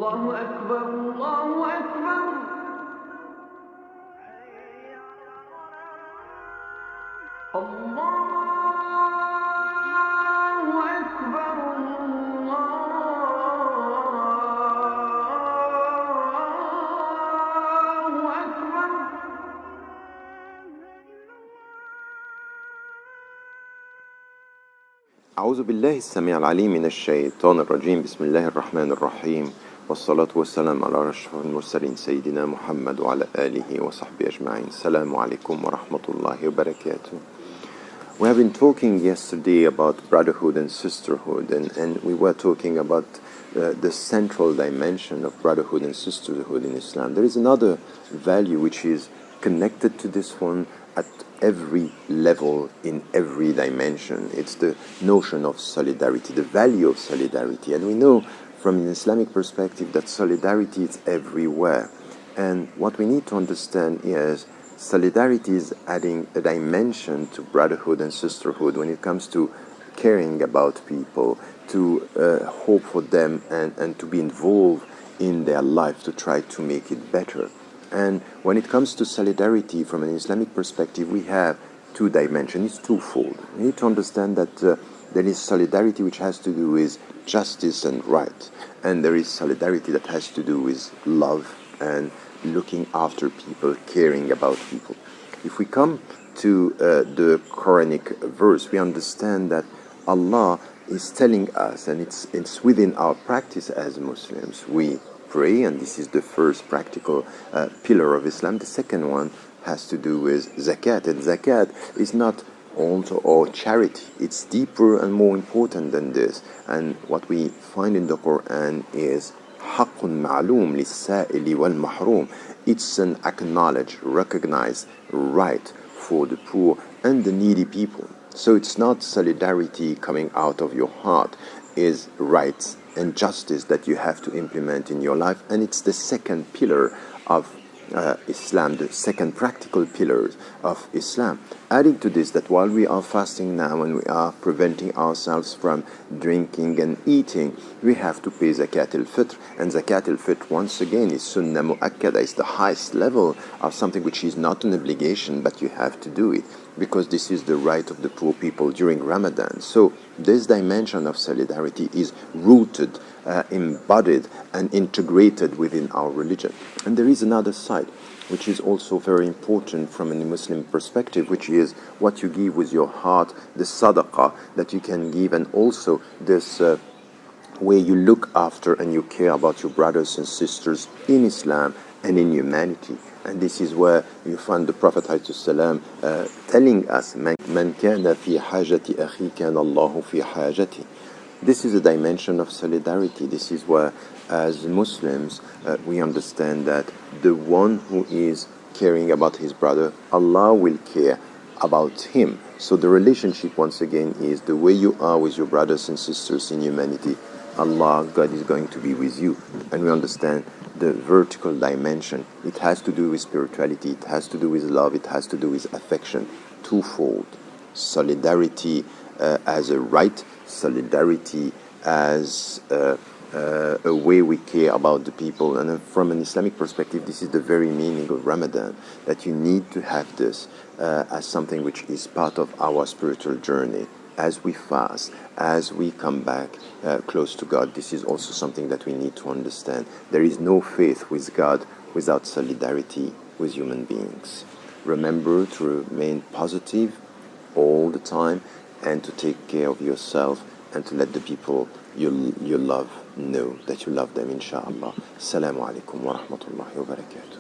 الله أكبر الله أكبر الله أكبر الله أكبر. أعوذ بالله السميع العليم من الشيطان الرجيم. بسم الله الرحمن الرحيم، والصلاة والسلام على أشرف المرسلين سيدنا محمد وعلى آله وصحبه أجمعين. السلام عليكم ورحمة الله وبركاته. We have been talking yesterday about brotherhood and sisterhood, and we were talking about the central dimension of brotherhood and sisterhood in Islam. There is another value which is connected to this one at every level, in every dimension. It's the notion of solidarity, the value of solidarity. And we know from an Islamic perspective that solidarity is everywhere. And what we need to understand is solidarity is adding a dimension to brotherhood and sisterhood when it comes to caring about people, to hope for them and to be involved in their life to try to make it better. And when it comes to solidarity from an Islamic perspective, we have two dimensions. It's twofold. We need to understand that there is solidarity which has to do with justice and right, and there is solidarity that has to do with love and looking after people, caring about people. If we come to the Quranic verse, we understand that Allah is telling us, and it's within our practice as Muslims. We pray, and this is the first practical pillar of Islam. The second one has to do with zakat, and zakat is not alms or charity. It's deeper and more important than this. And what we find in the Quran is حق معلوم للسائل والمحروم. It's an acknowledged, recognized right for the poor and the needy people. So it's not solidarity coming out of your heart, is rights and justice that you have to implement in your life. And it's the second pillar of Islam, the second practical pillar of Islam. Adding to this, that while we are fasting now and we are preventing ourselves from drinking and eating, we have to pay zakat al-fitr. And zakat al-fitr, once again, is sunnah mu'akkada. It's the highest level of something which is not an obligation, but you have to do it, because this is the right of the poor people during Ramadan. So this dimension of solidarity is rooted, embodied and integrated within our religion. And there is another side which is also very important from a Muslim perspective, which is what you give with your heart, the sadaqah that you can give, and also this way you look after and you care about your brothers and sisters in Islam and in humanity. And this is where you find the Prophet ﷺ telling us, "Man kana fi hajati akhi kana Allahu fi hajati." This is a dimension of solidarity. This is where, as Muslims, we understand that the one who is caring about his brother, Allah will care about him. So the relationship, once again, is the way you are with your brothers and sisters in humanity. Allah, God, is going to be with you. And we understand the vertical dimension. It has to do with spirituality, it has to do with love, it has to do with affection. Twofold. Solidarity as a right, solidarity as a way we care about the people. And from an Islamic perspective, this is the very meaning of Ramadan, that you need to have this as something which is part of our spiritual journey. As we fast, as we come back close to God, this is also something that we need to understand. There is no faith with God without solidarity with human beings. Remember to remain positive all the time, and to take care of yourself, and to let the people you love know that you love them, inshallah. Assalamu alaikum wa rahmatullahi wa barakatuh.